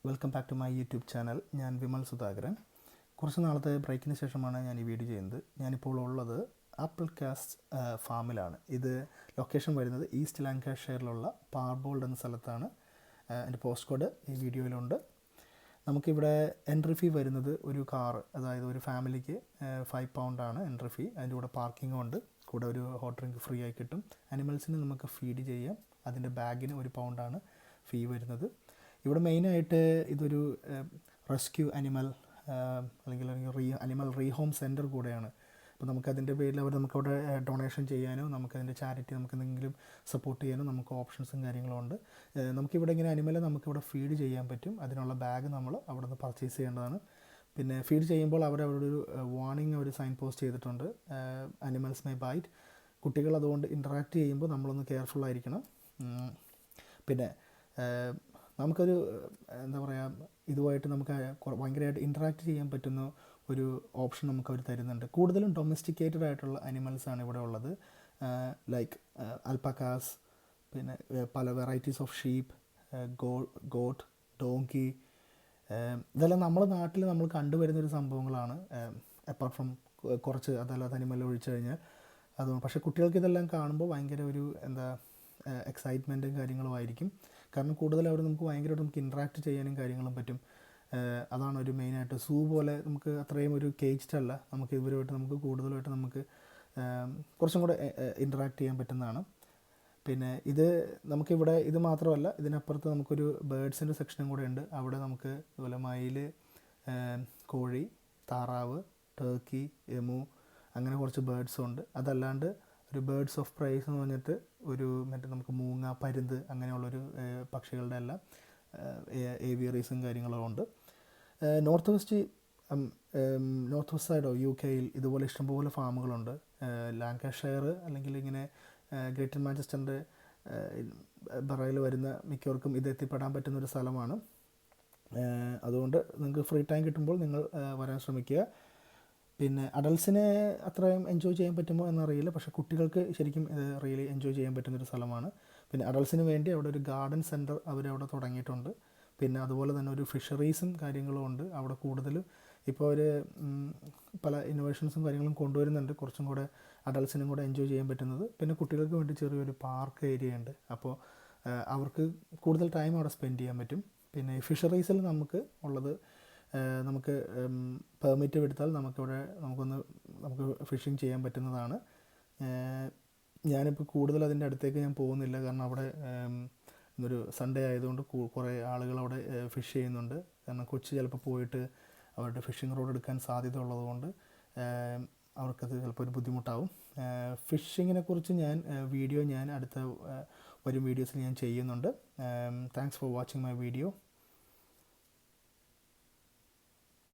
Welcome back to my YouTube channel. ഞാൻ വിമൽ സുധാകരൻ. കുറച്ച് നാളത്തെ ബ്രേക്കിന് ശേഷമാണ് ഞാൻ ഈ വീഡിയോ ചെയ്യുന്നത്. ഞാനിപ്പോൾ ഉള്ളത് ആപ്പിൾ കാസ്റ്റ് ഫാമിലാണ്. ഇത് ലൊക്കേഷൻ വരുന്നത് ഈസ്റ്റ് ലാങ്കാഷെയറിലുള്ള പാർബോൾഡ് എന്ന സ്ഥലത്താണ്. എൻ്റെ പോസ്റ്റ് കോഡ് ഈ വീഡിയോയിലുണ്ട്. നമുക്കിവിടെ എൻട്രി ഫീ വരുന്നത് ഒരു കാർ, അതായത് ഒരു ഫാമിലിക്ക് £5 എൻട്രി ഫീ. അതിൻ്റെ കൂടെ പാർക്കിങ്ങും ഉണ്ട്, കൂടെ ഒരു ഹോട്ട് ഡ്രിങ്ക് ഫ്രീ ആയി കിട്ടും. അനിമൽസിന് നമുക്ക് ഫീഡ് ചെയ്യാം. അതിൻ്റെ ബാഗിന് £1 ഫീ വരുന്നത്. ഇവിടെ മെയിനായിട്ട് ഇതൊരു റെസ്ക്യൂ അനിമൽ അല്ലെങ്കിൽ അനിമൽ റീഹോം സെൻറ്റർ കൂടെയാണ്. അപ്പോൾ നമുക്കതിൻ്റെ പേരിൽ നമുക്കവിടെ ഡൊണേഷൻ ചെയ്യാനോ നമുക്കതിൻ്റെ ചാരിറ്റി നമുക്ക് എന്തെങ്കിലും സപ്പോർട്ട് ചെയ്യാനോ നമുക്ക് ഓപ്ഷൻസും കാര്യങ്ങളും ഉണ്ട്. നമുക്കിവിടെ ഇങ്ങനെ അനിമലെ നമുക്കിവിടെ ഫീഡ് ചെയ്യാൻ പറ്റും. അതിനുള്ള ബാഗ് നമ്മൾ അവിടെ നിന്ന് പർച്ചേസ് ചെയ്യേണ്ടതാണ്. പിന്നെ ഫീഡ് ചെയ്യുമ്പോൾ അവിടെ ഒരു വാർണിംഗ് ഒരു സൈൻ പോസ്റ്റ് ചെയ്തിട്ടുണ്ട്, അനിമൽസ് മേ ബൈറ്റ്. കുട്ടികൾ അതുകൊണ്ട് ഇൻറ്ററാക്ട് ചെയ്യുമ്പോൾ നമ്മളൊന്ന് കെയർഫുള്ളായിരിക്കണം. പിന്നെ നമുക്കൊരു എന്താ പറയുക, ഇതുമായിട്ട് നമുക്ക് ഭയങ്കരമായിട്ട് ഇൻറ്ററാക്ട് ചെയ്യാൻ പറ്റുന്ന ഒരു ഓപ്ഷൻ നമുക്ക് അവർ തരുന്നുണ്ട്. കൂടുതലും ഡൊമസ്റ്റിക്കേറ്റഡ് ആയിട്ടുള്ള അനിമൽസാണ് ഇവിടെ ഉള്ളത്, ലൈക്ക് അൽപ്പക്കാസ്, പിന്നെ പല varieties of sheep, got, donkey. ഇതെല്ലാം നമ്മുടെ നാട്ടിൽ നമ്മൾ കണ്ടുവരുന്നൊരു സംഭവങ്ങളാണ്, അപ്പാർട്ട് ഫ്രം കുറച്ച് അതല്ലാത്ത അനിമൽ ഒഴിച്ചു കഴിഞ്ഞാൽ. അതുകൊണ്ട് പക്ഷേ കുട്ടികൾക്ക് ഇതെല്ലാം കാണുമ്പോൾ ഭയങ്കര ഒരു എക്സൈറ്റ്മെൻറ്റും കാര്യങ്ങളും ആയിരിക്കും. കാരണം കൂടുതൽ അവർ നമുക്ക് ഭയങ്കരമായിട്ട് നമുക്ക് ഇൻട്രാക്ട് ചെയ്യാനും കാര്യങ്ങളും പറ്റും. അതാണ് ഒരു മെയിനായിട്ട്. സൂ പോലെ നമുക്ക് അത്രയും ഒരു കേജ്ഡ് അല്ല, നമുക്ക് ഇവരുമായിട്ട് നമുക്ക് കൂടുതലായിട്ട് നമുക്ക് കുറച്ചും കൂടെ ഇൻട്രാക്ട് ചെയ്യാൻ പറ്റുന്നതാണ്. പിന്നെ നമുക്കിവിടെ ഇത് മാത്രമല്ല, ഇതിനപ്പുറത്ത് നമുക്കൊരു ബേഡ്സിൻ്റെ സെക്ഷനും കൂടെ ഉണ്ട്. അവിടെ നമുക്ക് അതുപോലെ മയിൽ, കോഴി, താറാവ്, ടർക്കി, എമു, അങ്ങനെ കുറച്ച് ബേഡ്സും ഉണ്ട്. അതല്ലാണ്ട് ഒരു ബേഡ്സ് ഓഫ് പ്രൈസ് എന്ന് പറഞ്ഞിട്ട് മറ്റേ നമുക്ക് മൂങ്ങ, പരുന്ത് അങ്ങനെയുള്ളൊരു പക്ഷികളുടെ എല്ലാം ഏവിയറീസും കാര്യങ്ങളും ഉണ്ട്. നോർത്ത് വെസ്റ്റ് സൈഡോ UK-യിൽ ഇതുപോലെ ഇഷ്ടംപോലെ ഫാമുകളുണ്ട്. ലാങ്കാഷെയർ അല്ലെങ്കിൽ ഇങ്ങനെ ഗ്രേറ്റർ മാഞ്ചസ്റ്ററിൻ്റെ ബറയിൽ വരുന്ന മിക്കവർക്കും ഇത് എത്തിപ്പെടാൻ പറ്റുന്നൊരു സ്ഥലമാണ്. അതുകൊണ്ട് നിങ്ങൾക്ക് ഫ്രീ ടൈം കിട്ടുമ്പോൾ നിങ്ങൾ വരാൻ ശ്രമിക്കുക. പിന്നെ അഡൾട്ട്സിനെ അത്രയും എൻജോയ് ചെയ്യാൻ പറ്റുമോ എന്നറിയില്ല, പക്ഷേ കുട്ടികൾക്ക് ശരിക്കും റിയലി എൻജോയ് ചെയ്യാൻ പറ്റുന്നൊരു സ്ഥലമാണ്. പിന്നെ അഡൾട്ട്സിന് വേണ്ടി അവിടെ ഒരു ഗാർഡൻ സെൻറ്റർ അവരവിടെ തുടങ്ങിയിട്ടുണ്ട്. പിന്നെ അതുപോലെ തന്നെ ഒരു ഫിഷറീസും കാര്യങ്ങളും ഉണ്ട് അവിടെ. കൂടുതലും ഇപ്പോൾ അവർ പല ഇന്നോവേഷൻസും കാര്യങ്ങളും കൊണ്ടുവരുന്നുണ്ട്, കുറച്ചും കൂടെ അഡൾട്ട്സിനും കൂടെ എൻജോയ് ചെയ്യാൻ പറ്റുന്നത്. പിന്നെ കുട്ടികൾക്ക് വേണ്ടി ചെറിയൊരു പാർക്ക് ഏരിയ ഉണ്ട്, അപ്പോൾ അവർക്ക് കൂടുതൽ ടൈം അവിടെ സ്പെൻഡ് ചെയ്യാൻ പറ്റും. പിന്നെ ഫിഷറീസിൽ നമുക്ക് പെർമിറ്റ് എടുത്താൽ നമുക്ക് ഫിഷിങ് ചെയ്യാൻ പറ്റുന്നതാണ്. ഞാനിപ്പോൾ കൂടുതൽ അതിൻ്റെ അടുത്തേക്ക് ഞാൻ പോകുന്നില്ല, കാരണം അവിടെ ഇന്നൊരു സൺഡേ ആയതുകൊണ്ട് കുറേ ആളുകൾ അവിടെ ഫിഷ് ചെയ്യുന്നുണ്ട്. കാരണം കൊച്ചി ചിലപ്പോൾ പോയിട്ട് അവരുടെ ഫിഷിംഗ് റോഡ് എടുക്കാൻ സാധ്യത ഉള്ളതുകൊണ്ട് അവർക്കത് ചിലപ്പോൾ ഒരു ബുദ്ധിമുട്ടാവും. ഫിഷിങ്ങിനെ കുറിച്ച് ഞാൻ അടുത്ത വരും വീഡിയോസിൽ ഞാൻ ചെയ്യുന്നുണ്ട്. Thanks for watching my video.